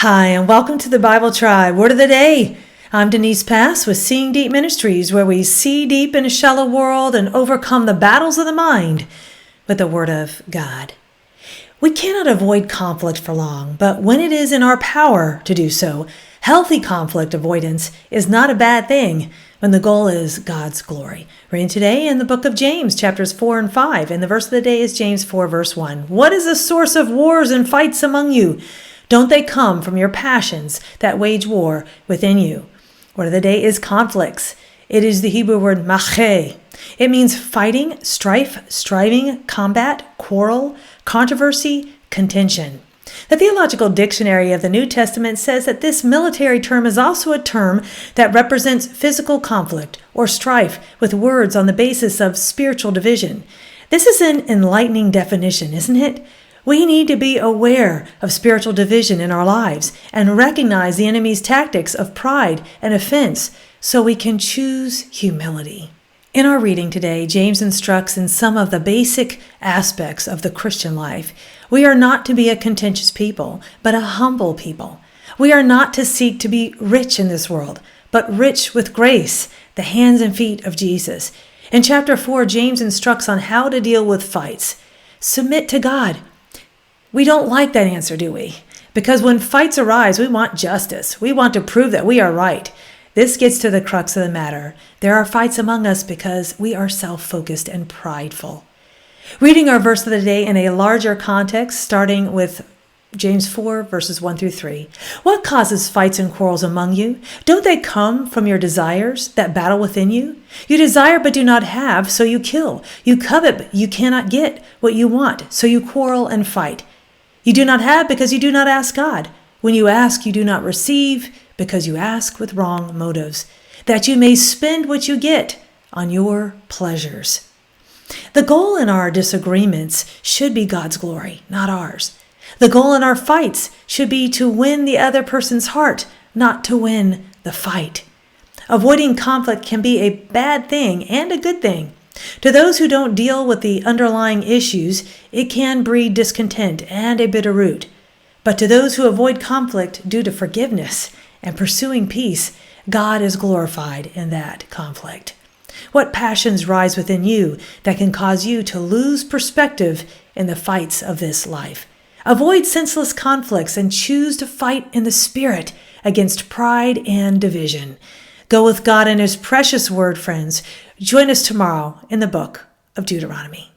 Hi, and welcome to the Bible Tribe Word of the Day. I'm Denise Pass with Seeing Deep Ministries, where we see deep in a shallow world and overcome the battles of the mind with the Word of God. We cannot avoid conflict for long, but when it is in our power to do so, healthy conflict avoidance is not a bad thing when the goal is God's glory. Reading today in the book of James, chapters 4 and 5, and the verse of the day is James 4, verse 1. What is the source of wars and fights among you? Don't they come from your passions that wage war within you? Word of the day is conflicts. It is the Hebrew word makh. It means fighting, strife, striving, combat, quarrel, controversy, contention. The Theological Dictionary of the New Testament says that this military term is also a term that represents physical conflict or strife with words on the basis of spiritual division. This is an enlightening definition, isn't it? We need to be aware of spiritual division in our lives and recognize the enemy's tactics of pride and offense so we can choose humility. In our reading today, James instructs in some of the basic aspects of the Christian life. We are not to be a contentious people, but a humble people. We are not to seek to be rich in this world, but rich with grace, the hands and feet of Jesus. In chapter 4, James instructs on how to deal with fights. Submit to God. We don't like that answer, do we? Because when fights arise, we want justice. We want to prove that we are right. This gets to the crux of the matter. There are fights among us because we are self-focused and prideful. Reading our verse of the day in a larger context, starting with James 4, verses 1 through 3. What causes fights and quarrels among you? Don't they come from your desires that battle within you? You desire but do not have, so you kill. You covet but you cannot get what you want, so you quarrel and fight. You do not have because you do not ask God. When you ask, you do not receive because you ask with wrong motives, that you may spend what you get on your pleasures. The goal in our disagreements should be God's glory, not ours. The goal in our fights should be to win the other person's heart, not to win the fight. Avoiding conflict can be a bad thing and a good thing. To those who don't deal with the underlying issues, it can breed discontent and a bitter root. But to those who avoid conflict due to forgiveness and pursuing peace, God is glorified in that conflict. What passions rise within you that can cause you to lose perspective in the fights of this life? Avoid senseless conflicts and choose to fight in the Spirit against pride and division. Go with God and His precious word, friends. Join us tomorrow in the book of Deuteronomy.